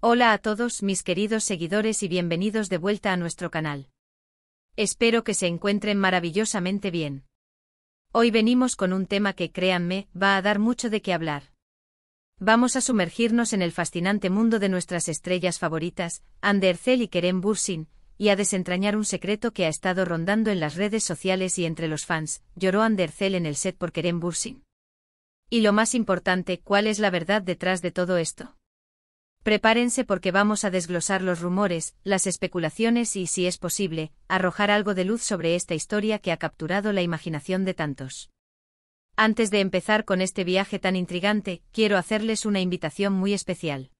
Hola a todos mis queridos seguidores y bienvenidos de vuelta a nuestro canal. Espero que se encuentren maravillosamente bien. Hoy venimos con un tema que, créanme, va a dar mucho de qué hablar. Vamos a sumergirnos en el fascinante mundo de nuestras estrellas favoritas, Hande Erçel y Kerem Bürsin, y a desentrañar un secreto que ha estado rondando en las redes sociales y entre los fans. ¿Lloró Hande Erçel en el set por Kerem Bürsin? Y lo más importante, ¿cuál es la verdad detrás de todo esto? Prepárense porque vamos a desglosar los rumores, las especulaciones y, si es posible, arrojar algo de luz sobre esta historia que ha capturado la imaginación de tantos. Antes de empezar con este viaje tan intrigante, quiero hacerles una invitación muy especial.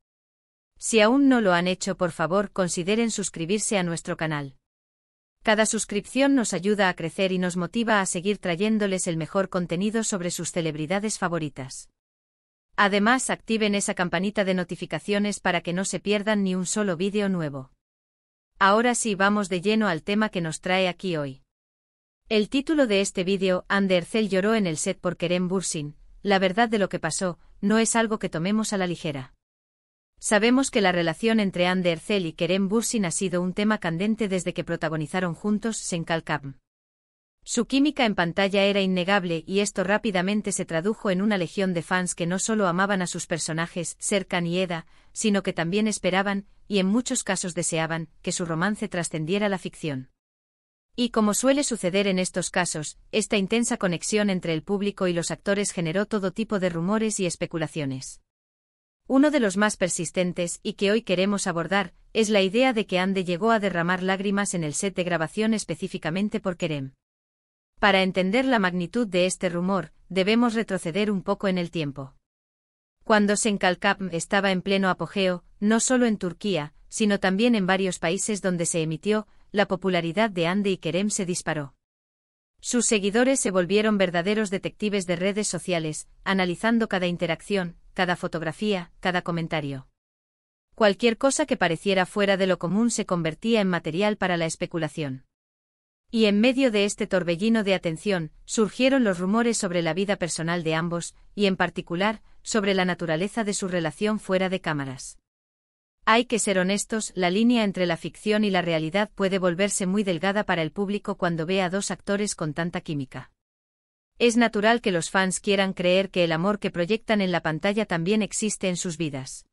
Si aún no lo han hecho, por favor, consideren suscribirse a nuestro canal. Cada suscripción nos ayuda a crecer y nos motiva a seguir trayéndoles el mejor contenido sobre sus celebridades favoritas. Además, activen esa campanita de notificaciones para que no se pierdan ni un solo vídeo nuevo. Ahora sí, vamos de lleno al tema que nos trae aquí hoy. El título de este vídeo, Hande Erçel lloró en el set por Kerem Bürsin. La verdad de lo que pasó, no es algo que tomemos a la ligera. Sabemos que la relación entre Hande Erçel y Kerem Bürsin ha sido un tema candente desde que protagonizaron juntos Sen Kalkam. Su química en pantalla era innegable y esto rápidamente se tradujo en una legión de fans que no solo amaban a sus personajes, Serkan y Eda, sino que también esperaban, y en muchos casos deseaban, que su romance trascendiera la ficción. Y como suele suceder en estos casos, esta intensa conexión entre el público y los actores generó todo tipo de rumores y especulaciones. Uno de los más persistentes, y que hoy queremos abordar, es la idea de que Hande llegó a derramar lágrimas en el set de grabación específicamente por Kerem. Para entender la magnitud de este rumor, debemos retroceder un poco en el tiempo. Cuando Sen Kalkam estaba en pleno apogeo, no solo en Turquía, sino también en varios países donde se emitió, la popularidad de Hande y Kerem se disparó. Sus seguidores se volvieron verdaderos detectives de redes sociales, analizando cada interacción, cada fotografía, cada comentario. Cualquier cosa que pareciera fuera de lo común se convertía en material para la especulación. Y en medio de este torbellino de atención, surgieron los rumores sobre la vida personal de ambos, y en particular, sobre la naturaleza de su relación fuera de cámaras. Hay que ser honestos, la línea entre la ficción y la realidad puede volverse muy delgada para el público cuando ve a dos actores con tanta química. Es natural que los fans quieran creer que el amor que proyectan en la pantalla también existe en sus vidas.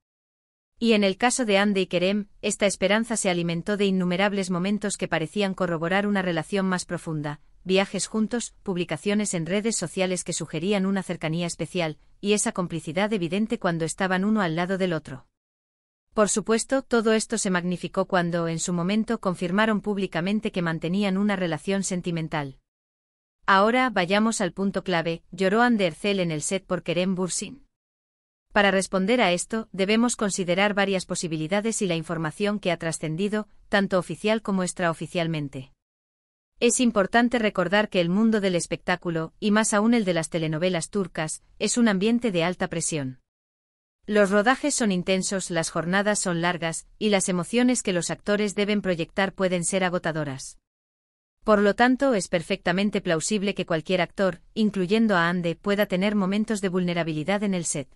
Y en el caso de Hande y Kerem, esta esperanza se alimentó de innumerables momentos que parecían corroborar una relación más profunda, viajes juntos, publicaciones en redes sociales que sugerían una cercanía especial, y esa complicidad evidente cuando estaban uno al lado del otro. Por supuesto, todo esto se magnificó cuando, en su momento, confirmaron públicamente que mantenían una relación sentimental. Ahora, vayamos al punto clave, ¿lloró Hande Erçel en el set por Kerem Bürsin? Para responder a esto, debemos considerar varias posibilidades y la información que ha trascendido, tanto oficial como extraoficialmente. Es importante recordar que el mundo del espectáculo, y más aún el de las telenovelas turcas, es un ambiente de alta presión. Los rodajes son intensos, las jornadas son largas, y las emociones que los actores deben proyectar pueden ser agotadoras. Por lo tanto, es perfectamente plausible que cualquier actor, incluyendo a Hande, pueda tener momentos de vulnerabilidad en el set.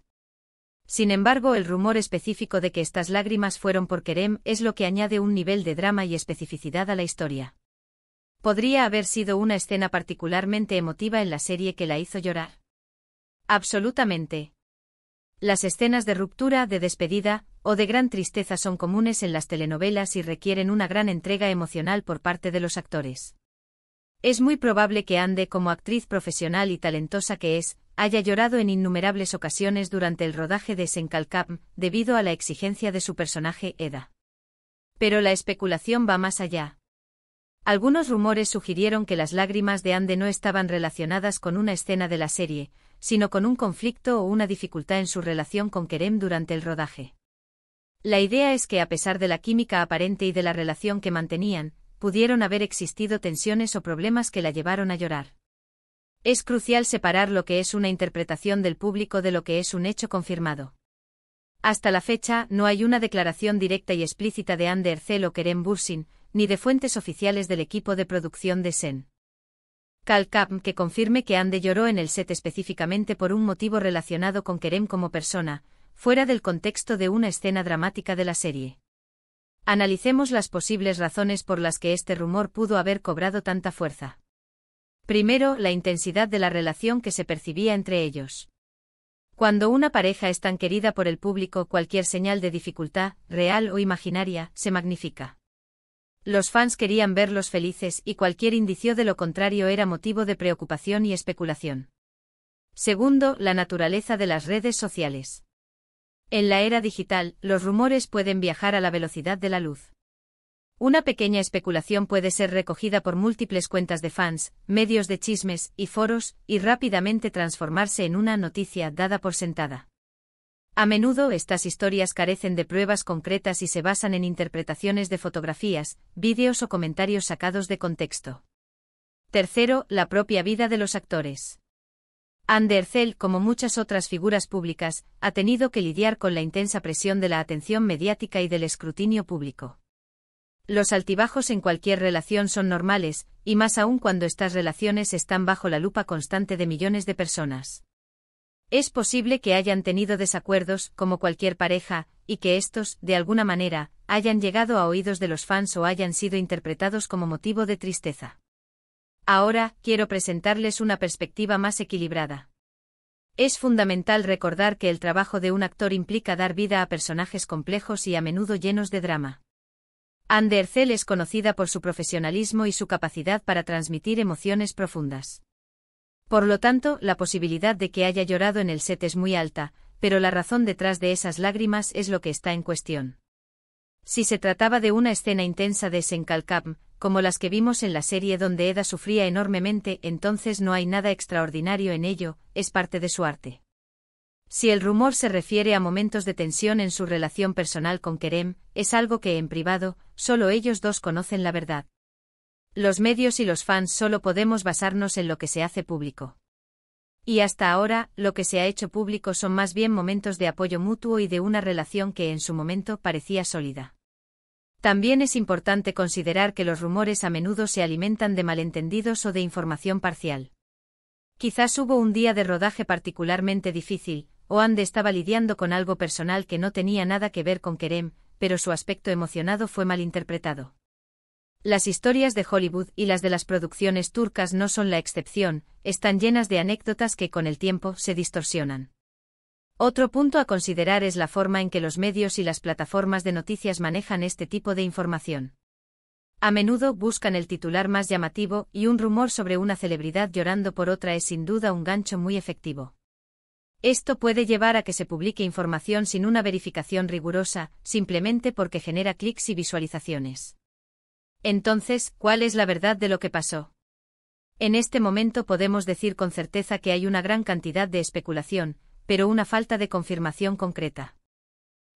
Sin embargo, el rumor específico de que estas lágrimas fueron por Kerem es lo que añade un nivel de drama y especificidad a la historia. ¿Podría haber sido una escena particularmente emotiva en la serie que la hizo llorar? Absolutamente. Las escenas de ruptura, de despedida, o de gran tristeza son comunes en las telenovelas y requieren una gran entrega emocional por parte de los actores. Es muy probable que Hande, como actriz profesional y talentosa que es, haya llorado en innumerables ocasiones durante el rodaje de Sen Kalkam, debido a la exigencia de su personaje Eda. Pero la especulación va más allá. Algunos rumores sugirieron que las lágrimas de Hande no estaban relacionadas con una escena de la serie, sino con un conflicto o una dificultad en su relación con Kerem durante el rodaje. La idea es que a pesar de la química aparente y de la relación que mantenían, pudieron haber existido tensiones o problemas que la llevaron a llorar. Es crucial separar lo que es una interpretación del público de lo que es un hecho confirmado. Hasta la fecha, no hay una declaración directa y explícita de Hande Erçel o Kerem Bürsin, ni de fuentes oficiales del equipo de producción de Sen Kalkam que confirme que Hande lloró en el set específicamente por un motivo relacionado con Kerem como persona, fuera del contexto de una escena dramática de la serie. Analicemos las posibles razones por las que este rumor pudo haber cobrado tanta fuerza. Primero, la intensidad de la relación que se percibía entre ellos. Cuando una pareja es tan querida por el público, cualquier señal de dificultad, real o imaginaria, se magnifica. Los fans querían verlos felices y cualquier indicio de lo contrario era motivo de preocupación y especulación. Segundo, la naturaleza de las redes sociales. En la era digital, los rumores pueden viajar a la velocidad de la luz. Una pequeña especulación puede ser recogida por múltiples cuentas de fans, medios de chismes y foros, y rápidamente transformarse en una noticia dada por sentada. A menudo estas historias carecen de pruebas concretas y se basan en interpretaciones de fotografías, vídeos o comentarios sacados de contexto. Tercero, la propia vida de los actores. Andy Ercel, como muchas otras figuras públicas, ha tenido que lidiar con la intensa presión de la atención mediática y del escrutinio público. Los altibajos en cualquier relación son normales, y más aún cuando estas relaciones están bajo la lupa constante de millones de personas. Es posible que hayan tenido desacuerdos, como cualquier pareja, y que estos, de alguna manera, hayan llegado a oídos de los fans o hayan sido interpretados como motivo de tristeza. Ahora, quiero presentarles una perspectiva más equilibrada. Es fundamental recordar que el trabajo de un actor implica dar vida a personajes complejos y a menudo llenos de drama. Andy Ercel es conocida por su profesionalismo y su capacidad para transmitir emociones profundas. Por lo tanto, la posibilidad de que haya llorado en el set es muy alta, pero la razón detrás de esas lágrimas es lo que está en cuestión. Si se trataba de una escena intensa de Senkalkam, como las que vimos en la serie donde Eda sufría enormemente, entonces no hay nada extraordinario en ello, es parte de su arte. Si el rumor se refiere a momentos de tensión en su relación personal con Kerem, es algo que en privado, solo ellos dos conocen la verdad. Los medios y los fans solo podemos basarnos en lo que se hace público. Y hasta ahora, lo que se ha hecho público son más bien momentos de apoyo mutuo y de una relación que en su momento parecía sólida. También es importante considerar que los rumores a menudo se alimentan de malentendidos o de información parcial. Quizás hubo un día de rodaje particularmente difícil, o Andy estaba lidiando con algo personal que no tenía nada que ver con Kerem, pero su aspecto emocionado fue malinterpretado. Las historias de Hollywood y las de las producciones turcas no son la excepción, están llenas de anécdotas que con el tiempo se distorsionan. Otro punto a considerar es la forma en que los medios y las plataformas de noticias manejan este tipo de información. A menudo buscan el titular más llamativo y un rumor sobre una celebridad llorando por otra es sin duda un gancho muy efectivo. Esto puede llevar a que se publique información sin una verificación rigurosa, simplemente porque genera clics y visualizaciones. Entonces, ¿cuál es la verdad de lo que pasó? En este momento podemos decir con certeza que hay una gran cantidad de especulación, pero una falta de confirmación concreta.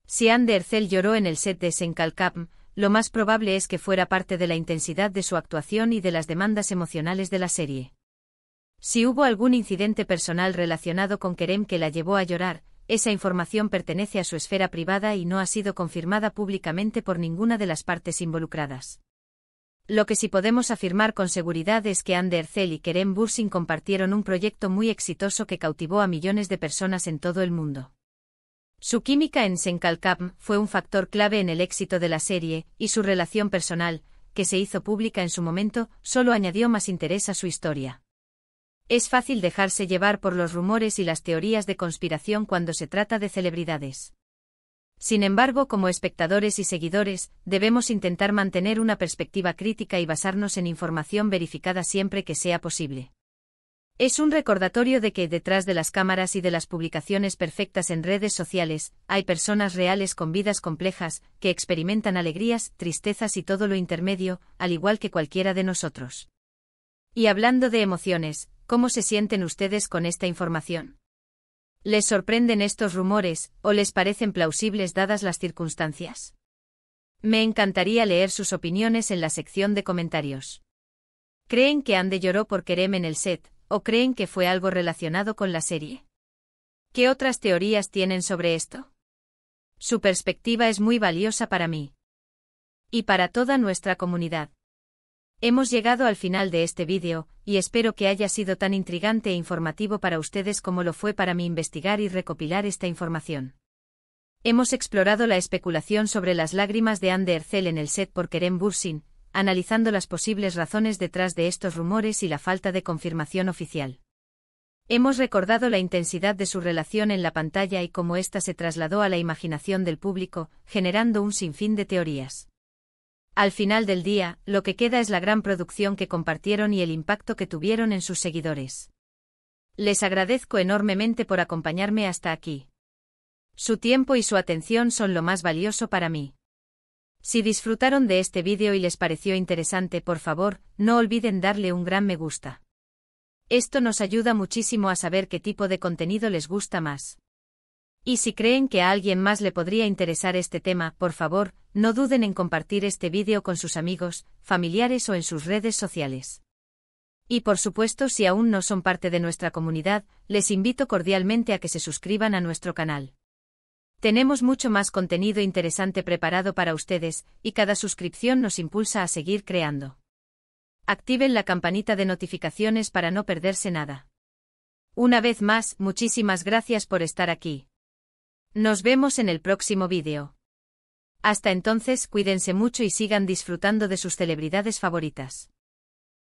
Si Andy Ercel lloró en el set de Senkalkam, lo más probable es que fuera parte de la intensidad de su actuación y de las demandas emocionales de la serie. Si hubo algún incidente personal relacionado con Kerem que la llevó a llorar, esa información pertenece a su esfera privada y no ha sido confirmada públicamente por ninguna de las partes involucradas. Lo que sí podemos afirmar con seguridad es que Andy Ercel y Kerem Bürsin compartieron un proyecto muy exitoso que cautivó a millones de personas en todo el mundo. Su química en Senkalkam fue un factor clave en el éxito de la serie, y su relación personal, que se hizo pública en su momento, solo añadió más interés a su historia. Es fácil dejarse llevar por los rumores y las teorías de conspiración cuando se trata de celebridades. Sin embargo, como espectadores y seguidores, debemos intentar mantener una perspectiva crítica y basarnos en información verificada siempre que sea posible. Es un recordatorio de que detrás de las cámaras y de las publicaciones perfectas en redes sociales, hay personas reales con vidas complejas, que experimentan alegrías, tristezas y todo lo intermedio, al igual que cualquiera de nosotros. Y hablando de emociones, ¿cómo se sienten ustedes con esta información? ¿Les sorprenden estos rumores, o les parecen plausibles dadas las circunstancias? Me encantaría leer sus opiniones en la sección de comentarios. ¿Creen que Andy lloró por Kerem en el set, o creen que fue algo relacionado con la serie? ¿Qué otras teorías tienen sobre esto? Su perspectiva es muy valiosa para mí. Y para toda nuestra comunidad. Hemos llegado al final de este vídeo, y espero que haya sido tan intrigante e informativo para ustedes como lo fue para mí investigar y recopilar esta información. Hemos explorado la especulación sobre las lágrimas de Anne de Herzel en el set por Kerem Bürsin, analizando las posibles razones detrás de estos rumores y la falta de confirmación oficial. Hemos recordado la intensidad de su relación en la pantalla y cómo ésta se trasladó a la imaginación del público, generando un sinfín de teorías. Al final del día, lo que queda es la gran producción que compartieron y el impacto que tuvieron en sus seguidores. Les agradezco enormemente por acompañarme hasta aquí. Su tiempo y su atención son lo más valioso para mí. Si disfrutaron de este vídeo y les pareció interesante, por favor, no olviden darle un gran me gusta. Esto nos ayuda muchísimo a saber qué tipo de contenido les gusta más. Y si creen que a alguien más le podría interesar este tema, por favor, no duden en compartir este vídeo con sus amigos, familiares o en sus redes sociales. Y por supuesto, si aún no son parte de nuestra comunidad, les invito cordialmente a que se suscriban a nuestro canal. Tenemos mucho más contenido interesante preparado para ustedes, y cada suscripción nos impulsa a seguir creando. Activen la campanita de notificaciones para no perderse nada. Una vez más, muchísimas gracias por estar aquí. Nos vemos en el próximo vídeo. Hasta entonces, cuídense mucho y sigan disfrutando de sus celebridades favoritas.